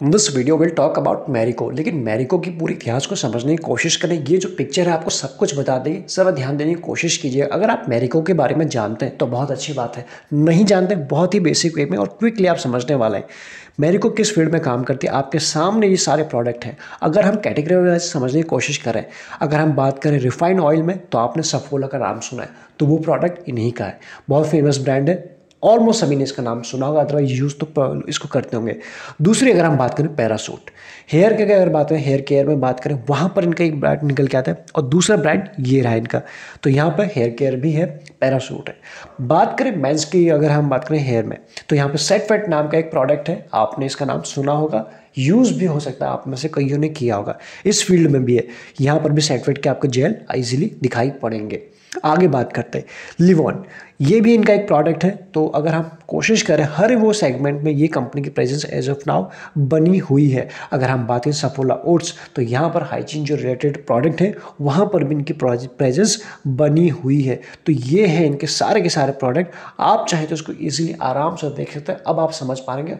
This video will talk about Marico. लेकिन मैरिको की पूरी इतिहास को समझने की कोशिश करें। ये जो पिक्चर है आपको सब कुछ बता देगी, जरा ध्यान देने की कोशिश कीजिए। अगर आप मैरिको के बारे में जानते हैं तो बहुत अच्छी बात है, नहीं जानते बहुत ही बेसिक वे में और क्विकली आप समझने वाले हैं। मैरिको किस फील्ड में काम करती है, आपके सामने ये सारे प्रोडक्ट हैं। अगर हम कैटेगरी वाइज समझने की कोशिश करें, अगर हम बात करें रिफाइंड ऑयल में, तो आपने सफोला का नाम सुना है, तो वो प्रोडक्ट इन्हीं का है। बहुत फेमस ब्रांड है, ऑलमोस्ट सभी ने इसका नाम सुना होगा, अदरवाइज यूज़ तो इसको करते होंगे। दूसरी अगर हम बात करें पैरासूट, हेयर के अगर बात करें, हेयर केयर में बात करें, वहाँ पर इनका एक ब्रांड निकल के आता है और दूसरा ब्रांड ये रहा इनका। तो यहाँ पर हेयर केयर भी है, पैरासूट है। बात करें मेंस की, अगर हम बात करें हेयर में, तो यहाँ पर सेट वेट नाम का एक प्रोडक्ट है, आपने इसका नाम सुना होगा, यूज़ भी हो सकता है, आप में से कईयों ने किया होगा। इस फील्ड में भी है, यहाँ पर भी सेट वेट के आपको जेल इजीली दिखाई पड़ेंगे। आगे बात करते हैं लिवॉन, ये भी इनका एक प्रोडक्ट है। तो अगर हम कोशिश करें, हर वो सेगमेंट में ये कंपनी की प्रेजेंस एज ऑफ नाउ बनी हुई है। अगर हम बात करें सफोला ओट्स, तो यहाँ पर हाइजीन जो रिलेटेड प्रोडक्ट है वहाँ पर भी इनकी प्रेजेंस बनी हुई है। तो ये है इनके सारे के सारे प्रोडक्ट। आप चाहें तो इसको ईजिली आराम से देख सकते हैं। अब आप समझ पाएंगे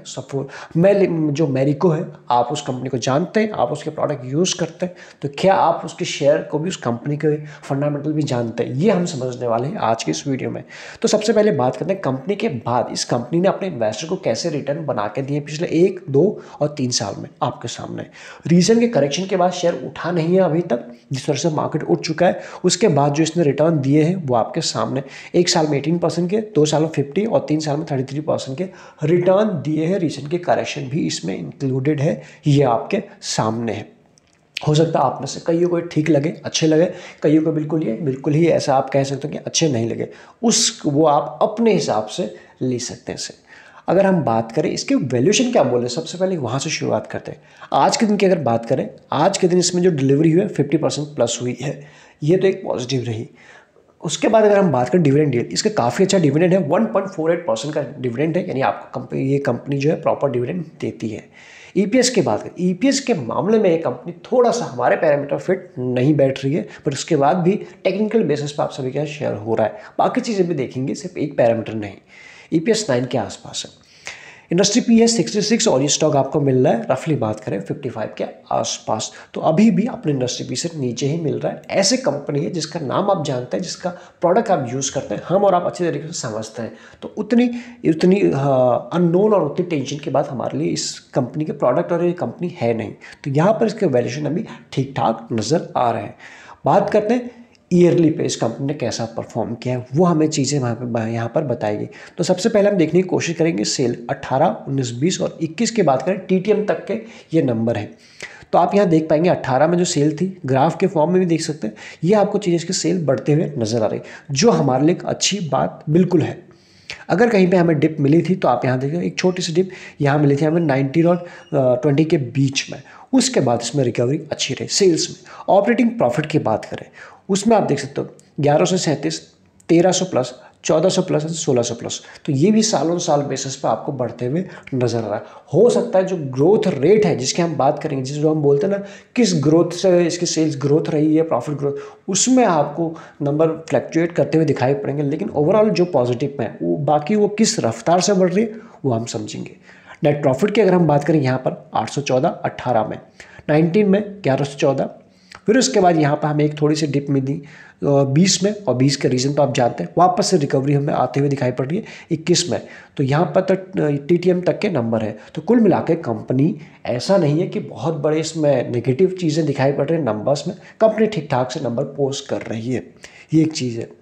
जो मैरिको है, आप उस कंपनी को जानते हैं, आप उसके प्रोडक्ट यूज़ करते हैं, तो क्या आप उसके शेयर को भी, उस कंपनी के फंडामेंटल भी जानते हैं, ये हम समझने वाले हैं आज की इस वीडियो में। तो सबसे पहले बात करते हैं कंपनी के बाद इस कंपनी ने अपने इन्वेस्टर को कैसे रिटर्न बना के दिए पिछले 1, 2 और 3 साल में आपके सामने। रीजन के करेक्शन के बाद शेयर उठा नहीं है अभी तक, जिस तरह से मार्केट उठ चुका है। उसके बाद जो इसने रिटर्न दिए हैं वो आपके सामने, 1 साल में 18% के, 2 साल में 50 और 3 साल में 33% के रिटर्न दिए हैं। रीजन के करेक्शन भी इसमें इंक्लूडेड है, ये आपके सामने है। हो सकता है आप में से कईयों को ठीक लगे, अच्छे लगे, कईयों को बिल्कुल ही ऐसा आप कह सकते हो कि अच्छे नहीं लगे, वो आप अपने हिसाब से ले सकते हैं इसे। अगर हम बात करें इसके वैल्यूएशन क्या बोले, सबसे पहले वहाँ से शुरुआत करते हैं। आज के दिन की अगर बात करें, आज के दिन इसमें जो डिलीवरी हुई है 50% प्लस हुई है, ये तो एक पॉजिटिव रही। उसके बाद अगर हम बात करें डिविडेंड यील्ड, इसका काफ़ी अच्छा डिविडेंड है, 1.48% का डिविडेंड है, यानी आपको ये कंपनी जो है प्रॉपर डिविडेंड देती है। ईपीएस की बात करें, ईपीएस के मामले में ये कंपनी थोड़ा सा हमारे पैरामीटर फिट नहीं बैठ रही है, पर उसके बाद भी टेक्निकल बेसिस पर आप सभी का शेयर हो रहा है। बाकी चीज़ें भी देखेंगे, सिर्फ एक पैरामीटर नहीं। ईपीएस 9 के आसपास है। इंडस्ट्री पी है 66 और ये स्टॉक आपको मिल रहा है, रफली बात करें 55 के आसपास। तो अभी भी अपने इंडस्ट्री पी से नीचे ही मिल रहा है। ऐसे कंपनी है जिसका नाम आप जानते हैं, जिसका प्रोडक्ट आप यूज़ करते हैं, हम और आप अच्छी तरीके से समझते हैं। तो उतनी अननोन और उतनी टेंशन के बाद हमारे लिए इस कंपनी के प्रोडक्ट और ये कंपनी है नहीं। तो यहाँ पर इसके वैल्यूएशन अभी ठीक ठाक नज़र आ रहे हैं। बात करते हैं ईयरली पे इस कंपनी ने कैसा परफॉर्म किया है, वो हमें चीज़ें यहाँ पर बताएगी। तो सबसे पहले हम देखने की कोशिश करेंगे सेल 18, 19, 20 और 21 की बात करें, टीटीएम तक के ये नंबर है। तो आप यहाँ देख पाएंगे 18 में जो सेल थी, ग्राफ के फॉर्म में भी देख सकते हैं, ये आपको चीज़ें इसके सेल बढ़ते हुए नजर आ रही, जो हमारे लिए एक अच्छी बात बिल्कुल है। अगर कहीं पे हमें डिप मिली थी तो आप यहाँ देखिए, एक छोटी सी डिप यहाँ मिली थी हमें 19 और 20 के बीच में। उसके बाद इसमें रिकवरी अच्छी रही सेल्स में। ऑपरेटिंग प्रॉफिट की बात करें, उसमें आप देख सकते हो 1137, 1300 प्लस, 1400 प्लस, 1600 प्लस। तो ये भी सालों साल बेसिस पे आपको बढ़ते हुए नजर आ रहा है। हो सकता है जो ग्रोथ रेट है जिसकी हम बात करेंगे, जो हम बोलते हैं ना, किस ग्रोथ से इसकी सेल्स ग्रोथ रही है, प्रॉफिट ग्रोथ, उसमें आपको नंबर फ्लैक्चुएट करते हुए दिखाई पड़ेंगे। लेकिन ओवरऑल जो पॉजिटिव है वो, बाकी वो किस रफ्तार से बढ़ रही है वो हम समझेंगे। नेट प्रॉफिट की अगर हम बात करें, यहाँ पर 814, 18 में, 19 में 1114, फिर उसके बाद यहाँ पर हमें एक थोड़ी सी डिप मिली 20 में, और 20 का रीज़न तो आप जानते हैं, वापस से रिकवरी हमें आते हुए दिखाई पड़ रही है 21 में। तो यहाँ पर तक टीटीएम तक के नंबर है। तो कुल मिला के कंपनी, ऐसा नहीं है कि बहुत बड़े इसमें नेगेटिव चीज़ें दिखाई पड़ रही हैं नंबर्स में, कंपनी ठीक ठाक से नंबर पोस्ट कर रही है, ये एक चीज़ है।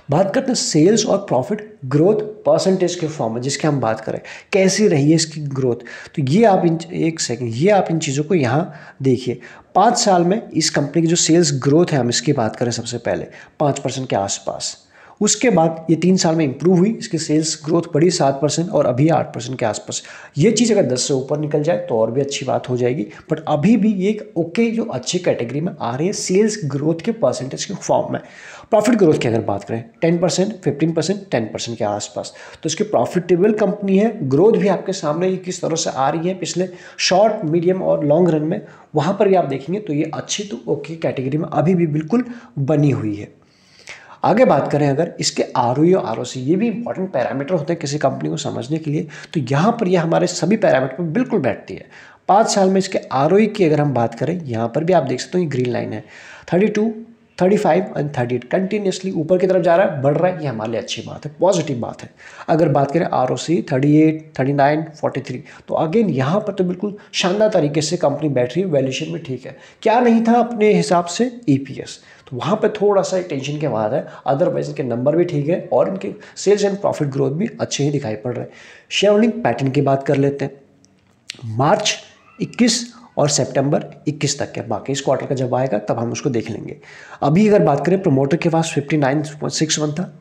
बात करते हैं सेल्स और प्रॉफिट ग्रोथ परसेंटेज के फॉर्म में, जिसकी हम बात करें कैसी रही है इसकी ग्रोथ। तो ये आप ये आप इन चीज़ों को यहाँ देखिए। 5 साल में इस कंपनी की जो सेल्स ग्रोथ है, हम इसकी बात करें सबसे पहले 5% के आसपास। उसके बाद ये 3 साल में इंप्रूव हुई, इसकी सेल्स ग्रोथ बढ़ी 7% और अभी 8% के आसपास। ये चीज़ अगर 10 से ऊपर निकल जाए तो और भी अच्छी बात हो जाएगी, बट अभी भी ये एक ओके जो अच्छी कैटेगरी में आ रही है सेल्स ग्रोथ के परसेंटेज के फॉर्म में। प्रॉफिट ग्रोथ की अगर बात करें 10%, 15%, 10% के आसपास, तो इसकी प्रॉफिटेबल कंपनी है। ग्रोथ भी आपके सामने किस तरह से आ रही है पिछले शॉर्ट, मीडियम और लॉन्ग रन में, वहाँ पर भी आप देखेंगे तो ये अच्छी तो ओके कैटेगरी में अभी भी बिल्कुल बनी हुई है। आगे बात करें अगर इसके ROE और ROC, ये भी इंपॉर्टेंट पैरामीटर होते हैं किसी कंपनी को समझने के लिए, तो यहाँ पर ये हमारे सभी पैरामीटर पर बिल्कुल बैठती है। 5 साल में इसके ROE की अगर हम बात करें, यहाँ पर भी आप देख सकते हो ये ग्रीन लाइन है, 32, 35 एंड 38 कंटिन्यूसली ऊपर की तरफ जा रहा है, बढ़ रहा है, ये हमारे लिए अच्छी बात है, पॉजिटिव बात है। अगर बात करें ROC 38, 39, 43, तो अगेन यहाँ पर तो बिल्कुल शानदार तरीके से कंपनी बैठ रही है, वैल्यूएशन भी ठीक है। क्या नहीं था अपने हिसाब से, EPS, तो वहाँ पे थोड़ा सा टेंशन के बाद है, अदरवाइज इनके नंबर भी ठीक है और इनके सेल्स एंड प्रॉफिट ग्रोथ भी अच्छे ही दिखाई पड़ रहे हैं। शेयर होल्डिंग पैटर्न की बात कर लेते हैं। मार्च 21 और सितंबर 21 तक के, बाकी इस क्वार्टर का जब आएगा तब हम उसको देख लेंगे। अभी अगर बात करें, प्रमोटर के पास 59.61 था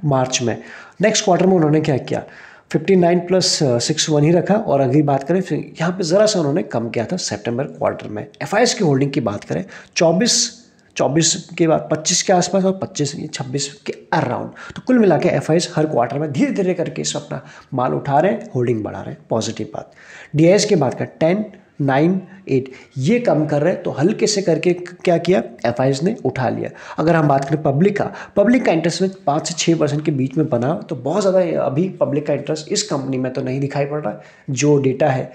मार्च में। नेक्स्ट क्वार्टर में उन्होंने क्या किया, 59 + 61 ही रखा। और अगर बात करें फिर यहाँ पे ज़रा सा उन्होंने कम किया था सितंबर क्वार्टर में। FIS की होल्डिंग की बात करें, 24 के बाद 25 के आसपास और 26 के अराउंड, तो कुल मिला के FIS हर क्वार्टर में धीरे धीरे करके इस अपना माल उठा रहे हैं, होल्डिंग बढ़ा रहे हैं, पॉजिटिव बात। DIS की बात करें, 10, 9, 8 ये कम कर रहे हैं, तो हल्के से करके क्या किया, FIS ने उठा लिया। अगर हम बात करें पब्लिक का इंटरेस्ट में 5 से 6% के बीच में बना, तो बहुत ज़्यादा अभी पब्लिक का इंटरेस्ट इस कंपनी में तो नहीं दिखाई पड़ रहा। जो डेटा है,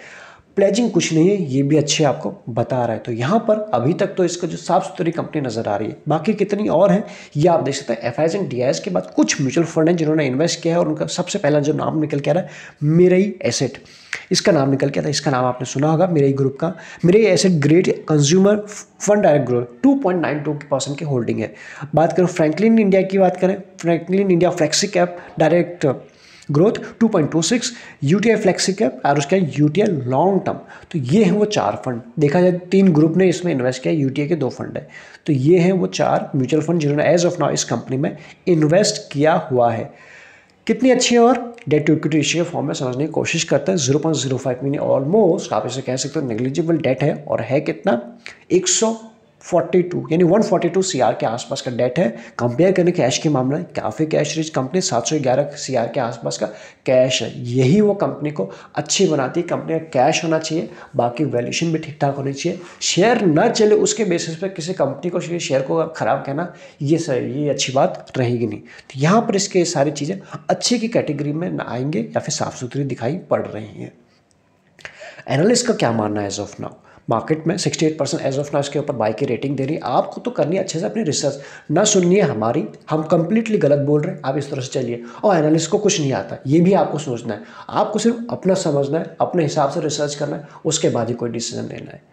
प्लेजिंग कुछ नहीं है, ये भी अच्छे आपको बता रहा है। तो यहाँ पर अभी तक तो इसका जो साफ सुथरी कंपनी नज़र आ रही है। बाकी कितनी और है ये आप देख सकते हैं। FIS एंड DIS के बाद कुछ म्यूचुअल फंड हैं जिन्होंने इन्वेस्ट किया है, और उनका सबसे पहला जो नाम निकल के आ रहा है, मेरई एसेट, इसका नाम निकल के आता है। इसका नाम आपने सुना होगा, मेरई ग्रुप का। Mirae asset great consumer fund direct growth, 2.92% की होल्डिंग है। बात करें फ्रैंकलिन इंडिया की, बात करें Franklin India flexi cap direct growth 2.26, UTI flexi cap और उसका UTI लॉन्ग टर्म। तो ये हैं वो 4 फंड। देखा जाए 3 ग्रुप ने इसमें इन्वेस्ट किया, UTI के 2 फंड है। तो ये हैं वो 4 म्यूचुअल फंड जिन्होंने एज ऑफ नाउ इस कंपनी में इन्वेस्ट किया हुआ है। कितनी अच्छी है, और डेट टू इक्विटी रेशियो के फॉर्म में समझने की कोशिश करते हैं। 0.05 मीन ऑलमोस्ट आप इसे कह सकते हो नेग्लिजिबल डेट है, और है कितना, 142 यानी 142 CR के आसपास का डेट है। कंपेयर करने कैश के मामले में काफ़ी कैश रिच कंपनी, 711 CR के आसपास का कैश है। यही वो कंपनी को अच्छी बनाती है। कंपनी का कैश होना चाहिए, बाकी वैल्यूएशन भी ठीक ठाक होनी चाहिए। शेयर ना चले उसके बेसिस पे किसी कंपनी को शेयर को ख़राब कहना, ये अच्छी बात रहेगी नहीं। तो यहाँ पर इसके सारी चीज़ें अच्छी की कैटेगरी में ना आएंगे या फिर साफ सुथरी दिखाई पड़ रही हैं। एनालिस्ट का क्या मानना है एज ऑफ नाउ, मार्केट में 68% एज ऑफ नाउ इसके ऊपर बाई की रेटिंग दे रही है। आपको तो करनी है अच्छे से अपनी रिसर्च, ना सुननी है हमारी, हम कंप्लीटली गलत बोल रहे हैं, आप इस तरह से चलिए। और एनालिस्ट को कुछ नहीं आता, ये भी आपको सोचना है। आपको सिर्फ अपना समझना है, अपने हिसाब से रिसर्च करना है, उसके बाद ही कोई डिसीजन लेना है।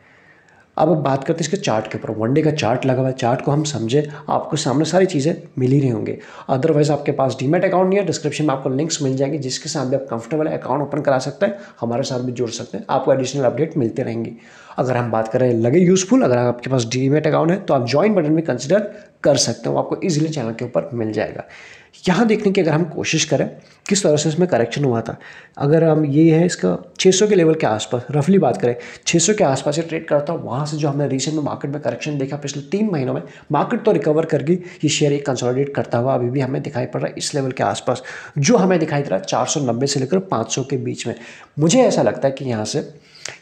अब बात करते हैं इसके चार्ट के ऊपर। वनडे का चार्ट लगा हुआ है, चार्ट को हम समझे, आपको सामने सारी चीज़ें मिल ही रही होंगे। अदरवाइज आपके पास डीमैट अकाउंट नहीं है, डिस्क्रिप्शन में आपको लिंक्स मिल जाएंगे, जिसके साथ भी आप कंफर्टेबल है अकाउंट ओपन करा सकते हैं, हमारे साथ भी जुड़ सकते हैं, आपको एडिशनल अपडेट मिलते रहेंगी। अगर हम बात करें लगे यूजफुल, अगर आपके पास डीमैट अकाउंट है तो आप ज्वाइन बटन में कंसिडर कर सकते हो, आपको इजीली चैनल के ऊपर मिल जाएगा। यहाँ देखने की अगर हम कोशिश करें किस तरह से इसमें करेक्शन हुआ था, अगर हम ये है इसका 600 के लेवल के आसपास रफली बात करें, 600 के आसपास ये ट्रेड करता है। वहाँ से जो हमने रिसेंट में मार्केट में करेक्शन देखा पिछले 3 महीनों में, मार्केट तो रिकवर कर गई, ये शेयर एक कंसोलिडेट करता हुआ अभी भी हमें दिखाई पड़ रहा है इस लेवल के आसपास, जो हमें दिखाई दे रहा है 490 से लेकर 500 के बीच में। मुझे ऐसा लगता है कि यहाँ से,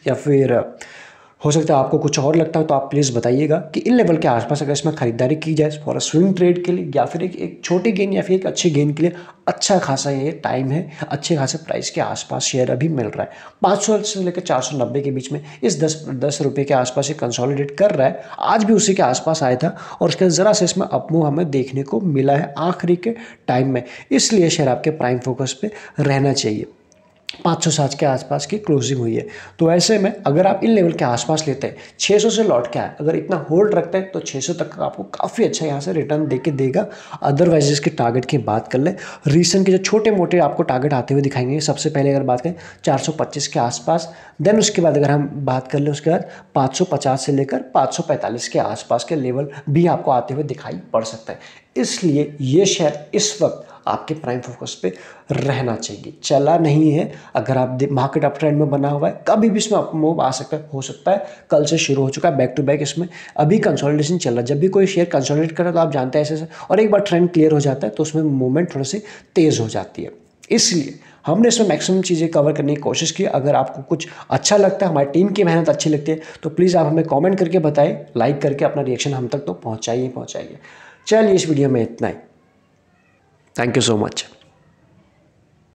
या फिर हो सकता है आपको कुछ और लगता है तो आप प्लीज़ बताइएगा कि इन लेवल के आसपास अगर इसमें खरीदारी की जाए फॉर स्विंग ट्रेड के लिए, या फिर एक छोटी गेन या फिर एक अच्छी गेन के लिए अच्छा खासा ये टाइम है। अच्छे खासे प्राइस के आसपास शेयर अभी मिल रहा है, 500 से लेकर 490 के बीच में, इस 10 रुपये के आसपास ये कंसोलिडेट कर रहा है। आज भी उसी के आसपास आया था, और उसके ज़रा से इसमें अपमूव हमें देखने को मिला है आखिरी के टाइम में, इसलिए शेयर आपके प्राइम फोकस पे रहना चाहिए। 560 के आसपास की क्लोजिंग हुई है, तो ऐसे में अगर आप इन लेवल के आसपास लेते हैं, 600 से लौट के आए, अगर इतना होल्ड रखते हैं तो 600 तक आपको काफ़ी अच्छा यहाँ से रिटर्न देके देगा। अदरवाइज इसके टारगेट की बात कर ले, रीसेंट के जो छोटे मोटे आपको टारगेट आते हुए दिखाएंगे। सबसे पहले अगर बात करें 425 के आसपास, देन उसके बाद अगर हम बात कर ले उसके बाद 550 से लेकर 545 के आसपास के लेवल भी आपको आते हुए दिखाई पड़ सकता है। इसलिए ये शेयर इस वक्त आपके प्राइम फोकस पे रहना चाहिए। चला नहीं है, अगर आप मार्केट अप ट्रेंड में बना हुआ है, कभी भी इसमें अप मूव आ सकता है, हो सकता है कल से शुरू हो चुका है बैक टू बैक, इसमें अभी कंसोलिडेशन चल रहा है। जब भी कोई शेयर कंसोलिडेट करे तो आप जानते हैं ऐसे, और एक बार ट्रेंड क्लियर हो जाता है तो उसमें मूवमेंट थोड़ी सी तेज़ हो जाती है। इसलिए हमने इसमें मैक्सिमम चीज़ें कवर करने की कोशिश की। अगर आपको कुछ अच्छा लगता है, हमारी टीम की मेहनत अच्छी लगती है, तो प्लीज़ आप हमें कमेंट करके बताएं, लाइक करके अपना रिएक्शन हम तक तो पहुंचाइए। चलिए इस वीडियो में इतना ही। Thank you so much.